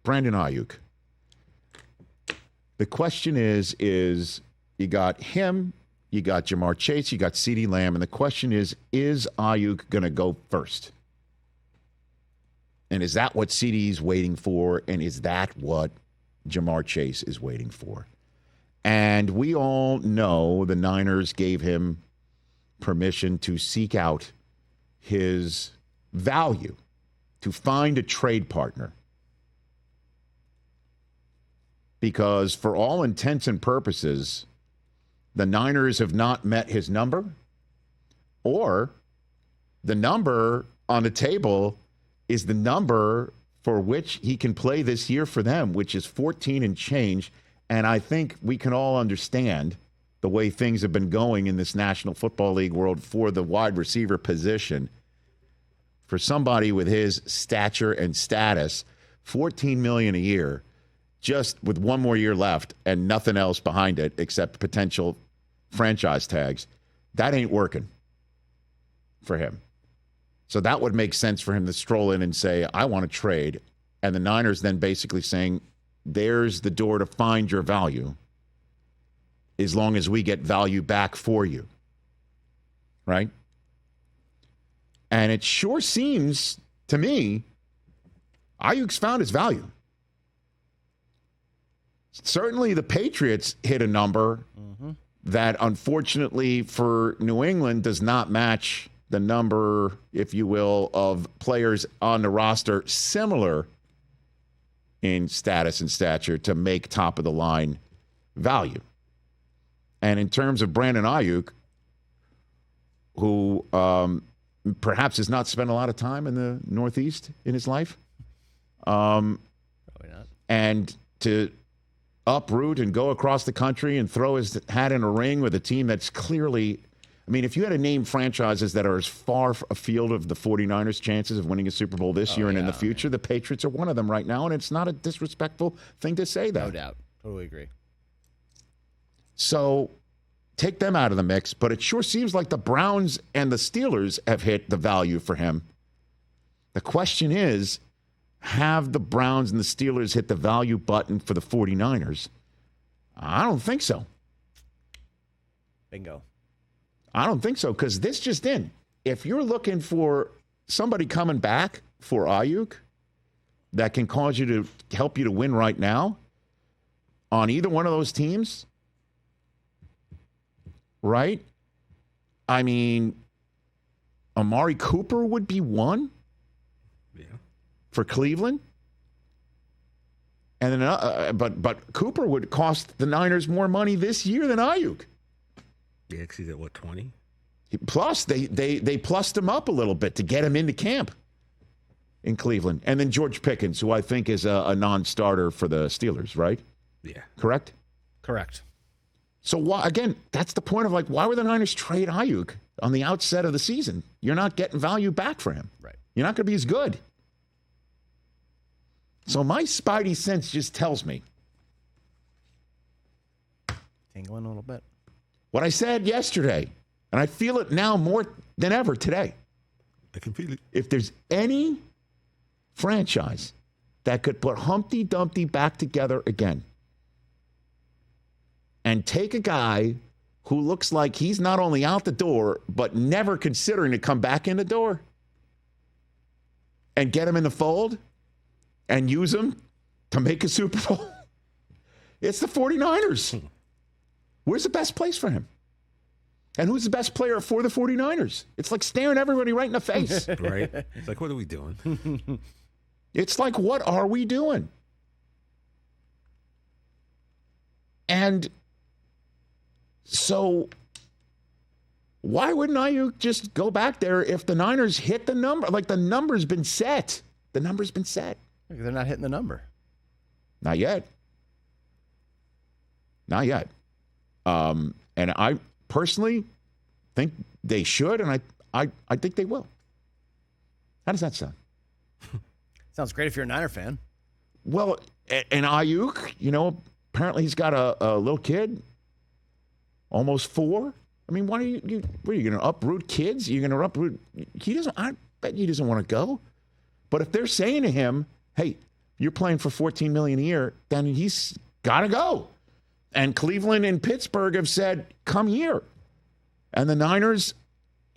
Brandon Aiyuk. The question is you got him, you got Jamar Chase, you got CeeDee Lamb, and the question is Aiyuk going to go first? And is that what CeeDee's waiting for? And is that what Jamar Chase is waiting for? And we all know the Niners gave him permission to seek out his value, to find a trade partner. Because for all intents and purposes, the Niners have not met his number, or the number on the table is the number for which he can play this year for them, which is 14 and change. And I think we can all understand the way things have been going in this National Football League world for the wide receiver position. For somebody with his stature and status, $14 million a year, just with one more year left and nothing else behind it except potential franchise tags, that ain't working for him. So that would make sense for him to stroll in and say, I want to trade. And the Niners then basically saying, there's the door to find your value as long as we get value back for you. Right? And it sure seems to me Aiyuk's found his value. Certainly the Patriots hit a number that unfortunately for New England does not match the number, if you will, of players on the roster similar in status and stature to make top-of-the-line value. And in terms of Brandon Aiyuk, who perhaps has not spent a lot of time in the Northeast in his life, Probably not. and to uproot and go across the country and throw his hat in a ring with a team that's clearly, I mean, if you had to name franchises that are as far afield of the 49ers' chances of winning a Super Bowl this year and in the future, the Patriots are one of them right now, and it's not a disrespectful thing to say that. No doubt. Totally agree. So take them out of the mix, but it sure seems like the Browns and the Steelers have hit the value for him. The question is, have the Browns and the Steelers hit the value button for the 49ers? I don't think so. Bingo. I don't think so, because this just in. If you're looking for somebody coming back for Aiyuk that can cause you to help you to win right now on either one of those teams, right? I mean, Amari Cooper would be one for Cleveland. And then, but Cooper would cost the Niners more money this year than Aiyuk. Yeah, because he's at, what, 20? Plus, they plussed him up a little bit to get him into camp in Cleveland. And then George Pickens, who I think is a non-starter for the Steelers, right? Yeah. Correct? Correct. So, why, again, that's the point of, like, why would the Niners trade Aiyuk on the outset of the season? You're not getting value back for him. Right. You're not going to be as good. So my spidey sense just tells me Tingling a little bit. what I said yesterday, and I feel it now more than ever today. I can feel it. If there's any franchise that could put Humpty Dumpty back together again and take a guy who looks like he's not only out the door, but never considering to come back in the door and get him in the fold and use him to make a Super Bowl, it's the 49ers. Where's the best place for him? And who's the best player for the 49ers? It's like staring everybody right in the face. Right? It's like, what are we doing? It's like, what are we doing? And so why wouldn't Aiyuk just go back there if the Niners hit the number? Like, the number's been set. The number's been set. They're not hitting the number. Not yet. Not yet. And I personally think they should, and I think they will. How does that sound? Sounds great if you're a Niner fan. Well, and Aiyuk, you know, apparently he's got a little kid, almost 4. I mean, why are you going to uproot kids? You're going to uproot. I bet he doesn't want to go. But if they're saying to him, hey, you're playing for $14 million a year, then he's got to go. And Cleveland and Pittsburgh have said, come here. And the Niners,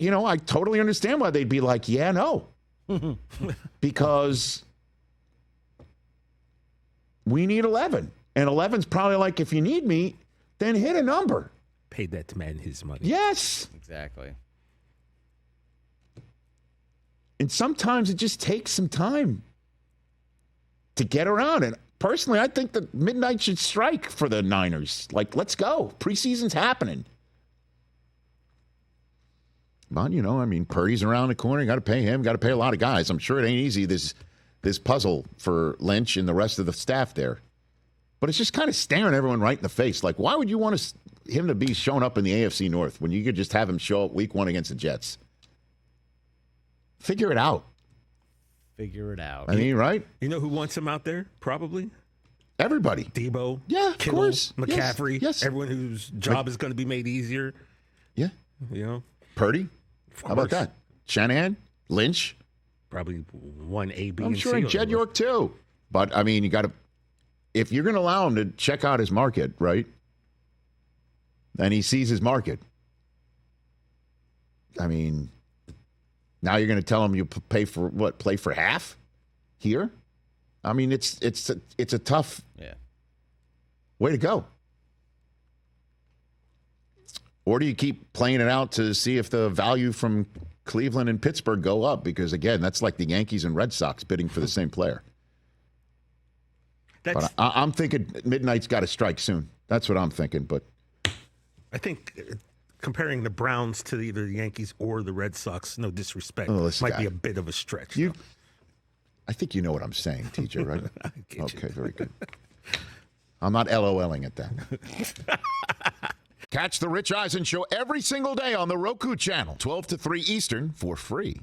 I totally understand why they'd be like, yeah, no. Because we need 11. And 11's probably like, if you need me, then hit a number. Paid that man his money. Yes. Exactly. And sometimes it just takes some time to get around. And personally, I think that midnight should strike for the Niners. Like, let's go. Preseason's happening. But, Purdy's around the corner. You got to pay him. Got to pay a lot of guys. I'm sure it ain't easy, this puzzle for Lynch and the rest of the staff there. But it's just kind of staring everyone right in the face. Like, why would you want him to be showing up in the AFC North when you could just have him show up week 1 against the Jets? Figure it out. Figure it out. I mean, right? You know who wants him out there? Probably everybody. Debo. Yeah, of Kittle, course. McCaffrey. Yes. Everyone whose job is going to be made easier. Yeah. Purdy. How about that? Shanahan, Lynch. Probably one A, B, I'm and sure C. in Jed York too. But you got to, if you're going to allow him to check out his market, right? And he sees his market. Now you're going to tell him you pay for what? Play for half here? It's a tough way to go. Or do you keep playing it out to see if the value from Cleveland and Pittsburgh go up? Because, again, that's like the Yankees and Red Sox bidding for the same player. But I'm thinking midnight's got to strike soon. That's what I'm thinking. But I think comparing the Browns to either the Yankees or the Red Sox, no disrespect, might be a bit of a stretch. I think you know what I'm saying, TJ, right? I get you. Okay, very good. I'm not LOLing at that. Catch the Rich Eisen Show every single day on the Roku channel, 12 to 3 Eastern, for free.